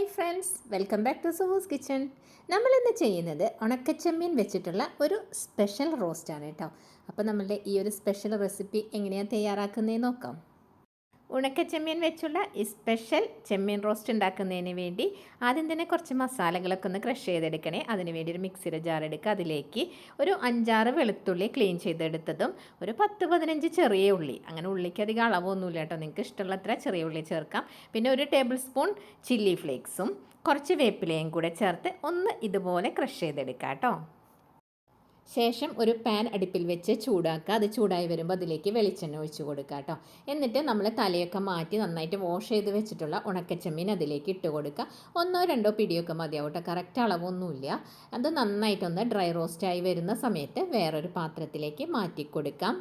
Hi friends, welcome back to Suvu's kitchen. നമ്മളിന്ന് ചെയ്യുന്നത് ഉണക്കച്ചെമ്മീൻ വെച്ചിട്ടുള്ള ഒരു സ്പെഷ്യൽ റോസ്റ്റാണ് കേട്ടോ. അപ്പോൾ നമ്മളുടെ ഈ ഒരു സ്പെഷ്യൽ റെസിപ്പി എങ്ങനെയാണ് തയ്യാറാക്കുന്നതെന്ന് നോക്കാം. ഉണക്കച്ചെമ്മീൻ വെച്ചുള്ള ഈ സ്പെഷ്യൽ ചെമ്മീൻ റോസ്റ്റ് ഉണ്ടാക്കുന്നതിന് വേണ്ടി ആദ്യം തന്നെ കുറച്ച് മസാലകളൊക്കെ ഒന്ന് ക്രഷ് ചെയ്തെടുക്കണേ. അതിന് വേണ്ടി ഒരു മിക്സിയുടെ ജാർ എടുക്കുക. അതിലേക്ക് ഒരു 5-6 വെളുത്തുള്ളി ക്ലീൻ ചെയ്തെടുത്തതും ഒരു 10-15 ചെറിയ ഉള്ളി, അങ്ങനെ ഉള്ളിക്ക് അധികം അളവൊന്നുമില്ല കേട്ടോ, നിങ്ങൾക്ക് ഇഷ്ടമുള്ള അത്ര ചെറിയ ഉള്ളി ചേർക്കാം. പിന്നെ ഒരു ടേബിൾ സ്പൂൺ ചില്ലി ഫ്ലേക്സും കുറച്ച് വേപ്പിലയും കൂടെ ചേർത്ത് ഒന്ന് ഇതുപോലെ ക്രഷ് ചെയ്തെടുക്കാം കേട്ടോ. ശേഷം ഒരു പാൻ അടുപ്പിൽ വെച്ച് ചൂടാക്കുക. അത് ചൂടായി വരുമ്പോൾ അതിലേക്ക് വെളിച്ചെണ്ണ ഒഴിച്ച് കൊടുക്കുക കേട്ടോ. എന്നിട്ട് നമ്മൾ തലയൊക്കെ മാറ്റി നന്നായിട്ട് വാഷ് ചെയ്ത് വെച്ചിട്ടുള്ള ഉണക്കച്ചെമ്മീൻ അതിലേക്ക് ഇട്ട് കൊടുക്കുക. 1-2 പിടിയൊക്കെ മതിയാവും കേട്ടോ, കറക്റ്റ് അളവൊന്നുമില്ല. അത് നന്നായിട്ടൊന്ന് ഡ്രൈ റോസ്റ്റായി വരുന്ന സമയത്ത് വേറൊരു പാത്രത്തിലേക്ക് മാറ്റി കൊടുക്കാം.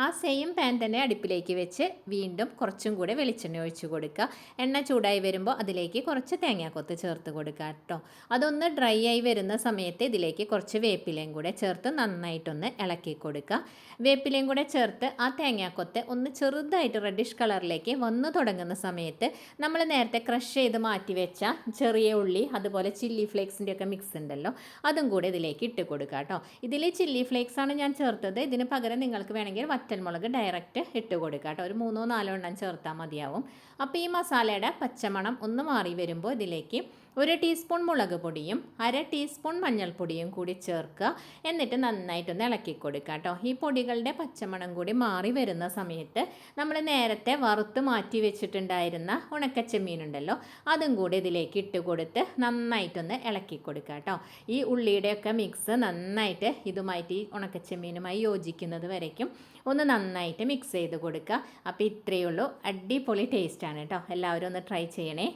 ആ സെയിം പാൻ തന്നെ അടുപ്പിലേക്ക് വെച്ച് വീണ്ടും കുറച്ചും കൂടെ വെളിച്ചെണ്ണ ഒഴിച്ച് കൊടുക്കുക. എണ്ണ ചൂടായി വരുമ്പോൾ അതിലേക്ക് കുറച്ച് തേങ്ങാക്കൊത്ത് ചേർത്ത് കൊടുക്കുക കേട്ടോ. അതൊന്ന് ഡ്രൈ ആയി വരുന്ന സമയത്ത് ഇതിലേക്ക് കുറച്ച് വേപ്പിലയും കൂടെ ചേർത്ത് നന്നായിട്ടൊന്ന് ഇളക്കി കൊടുക്കുക. വേപ്പിലയും കൂടെ ചേർത്ത് ആ തേങ്ങാക്കൊത്ത് ഒന്ന് ചെറുതായിട്ട് റെഡിഷ് കളറിലേക്ക് വന്നു തുടങ്ങുന്ന സമയത്ത് നമ്മൾ നേരത്തെ ക്രഷ് ചെയ്ത് മാറ്റി വെച്ച ചെറിയ ഉള്ളി അതുപോലെ ചില്ലി ഫ്ലേക്സിൻ്റെ ഒക്കെ മിക്സ് ഉണ്ടല്ലോ, അതും കൂടെ ഇതിലേക്ക് ഇട്ട് കൊടുക്കുക കേട്ടോ. ഇതിൽ ചില്ലി ഫ്ലേക്സാണ് ഞാൻ ചേർത്തത്. ഇതിന് പകരം നിങ്ങൾക്ക് വേണമെങ്കിൽ വറ്റൽമുളക് ഡയറക്റ്റ് ഇട്ട് കൊടുക്കുക കേട്ടോ. ഒരു 3-4 എണ്ണം ചേർത്താൽ മതിയാവും. അപ്പോൾ ഈ മസാലയുടെ പച്ചമണം ഒന്ന് മാറി വരുമ്പോൾ ഇതിലേക്ക് 1 ടീസ്പൂൺ മുളക് പൊടിയും 1/2 ടീസ്പൂൺ മഞ്ഞൾപ്പൊടിയും കൂടി ചേർക്കുക. എന്നിട്ട് നന്നായിട്ടൊന്ന് ഇളക്കി കൊടുക്കുക കേട്ടോ. ഈ പൊടികളുടെ പച്ചമണം കൂടി മാറി വരുന്ന സമയത്ത് നമ്മൾ നേരത്തെ വറുത്ത് മാറ്റി വെച്ചിട്ടുണ്ടായിരുന്ന ഉണക്കച്ചെമ്മീനുണ്ടല്ലോ, അതും കൂടി ഇതിലേക്ക് ഇട്ട് കൊടുത്ത് നന്നായിട്ടൊന്ന് ഇളക്കി കൊടുക്കുക കേട്ടോ. ഈ ഉള്ളിയുടെയൊക്കെ മിക്സ് നന്നായിട്ട് ഇതുമായിട്ട് ഈ ഉണക്കച്ചെമ്മീനുമായി യോജിക്കുന്നത് വരയ്ക്കും ഒന്ന് നന്നായിട്ട് മിക്സ് ചെയ്ത് കൊടുക്കുക. അപ്പോൾ ഇത്രയേ ഉള്ളൂ, അടിപൊളി ടേസ്റ്റാണ് കേട്ടോ. എല്ലാവരും ഒന്ന് ട്രൈ ചെയ്യണേ.